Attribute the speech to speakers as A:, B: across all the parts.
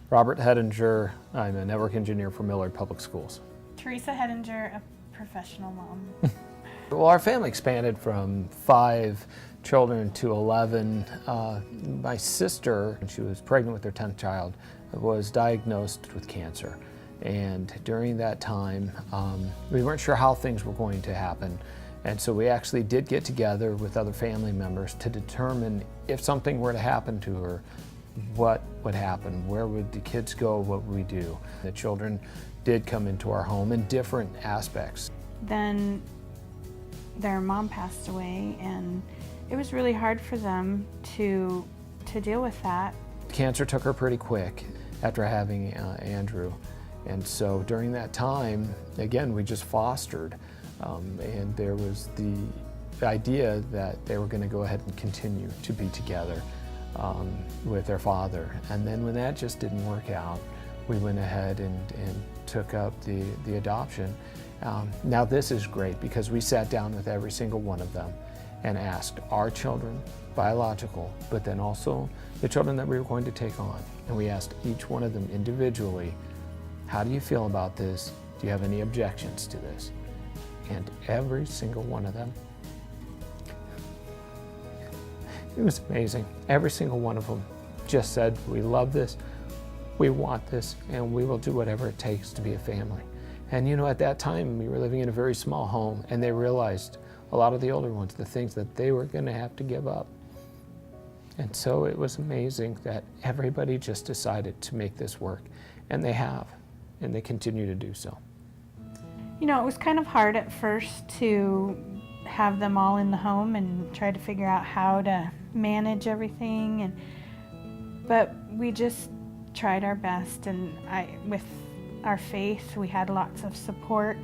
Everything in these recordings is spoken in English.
A: Robert Hettinger. I'm a network engineer for Millard Public Schools.
B: Thresia Hettinger, a professional mom.
A: Well, our family expanded from 5 children to 11. My sister, when she was pregnant with her 10th child, was diagnosed with cancer. And during that time, we weren't sure how things were going to happen. And so we actually did get together with other family members to determine if something were to happen to her, what would happen, where would the kids go, what would we do. The children did come into our home in different aspects.
B: Then their mom passed away, and it was really hard for them to deal with that.
A: Cancer took her pretty quick after having Andrew. And so during that time, again, we just fostered. And there was the idea that they were going to go ahead and continue to be together with their father. And then when that just didn't work out, we went ahead and took up the adoption. Now this is great because we sat down with every single one of them and asked our children, biological, but then also the children that we were going to take on. And we asked each one of them individually, how do you feel about this? Do you have any objections to this? And every single one of them, it was amazing. Every single one of them just said, we love this, we want this, and we will do whatever it takes to be a family. And you know, at that time, we were living in a very small home, and they realized, a lot of the older ones, the things that they were gonna have to give up. And so it was amazing that everybody just decided to make this work, and they have, and they continue to do so.
B: You know, it was kind of hard at first to have them all in the home and try to figure out how to manage everything, but we just tried our best, and with our faith, we had lots of support.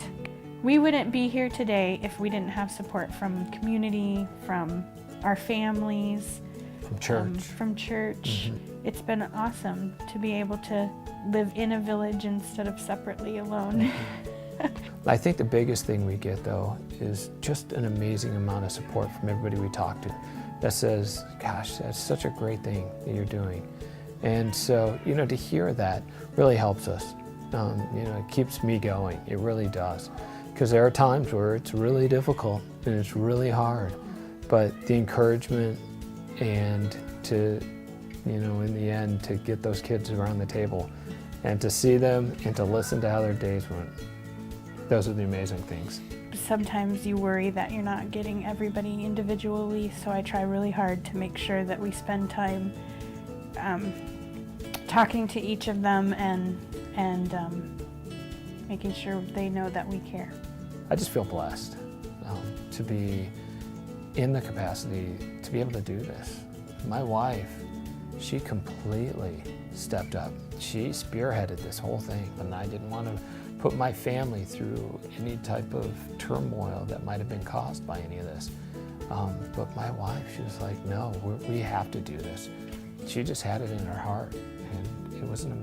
B: We wouldn't be here today if we didn't have support from community, from our families, from church. It's been awesome to be able to live in a village instead of separately alone.
A: I think the biggest thing we get, though, is just an amazing amount of support from everybody we talk to that says, gosh, that's such a great thing that you're doing. And so, you know, to hear that really helps us. You know, it keeps me going. It really does. Because there are times where it's really difficult and it's really hard. But the encouragement and to, you know, in the end, to get those kids around the table and to see them and to listen to how their days went, those are the amazing things.
B: Sometimes you worry that you're not getting everybody individually, so I try really hard to make sure that we spend time talking to each of them and making sure they know that we care.
A: I just feel blessed to be in the capacity to be able to do this. My wife, she completely stepped up. She spearheaded this whole thing, and I didn't want to put my family through any type of turmoil that might have been caused by any of this. But my wife, she was like, no, we have to do this. She just had it in her heart, and it was an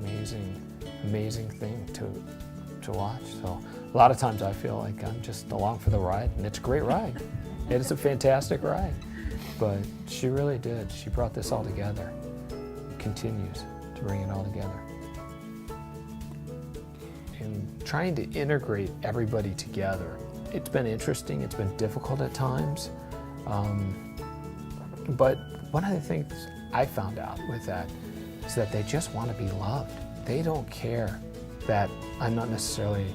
A: amazing thing to watch. So a lot of times I feel like I'm just along for the ride, and it's a great ride. It is a fantastic ride. But she really did. She brought this all together, continues to bring it all together. And trying to integrate everybody together, it's been interesting, it's been difficult at times. But one of the things I found out with that is that they just want to be loved. They don't care that I'm not necessarily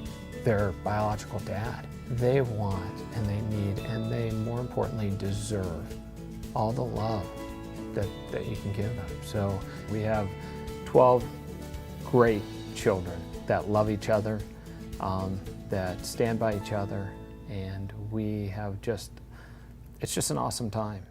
A: their biological dad. They want and they need and they, more importantly, deserve all the love that you can give them. So we have 12 great children that love each other, that stand by each other, and we have it's just an awesome time.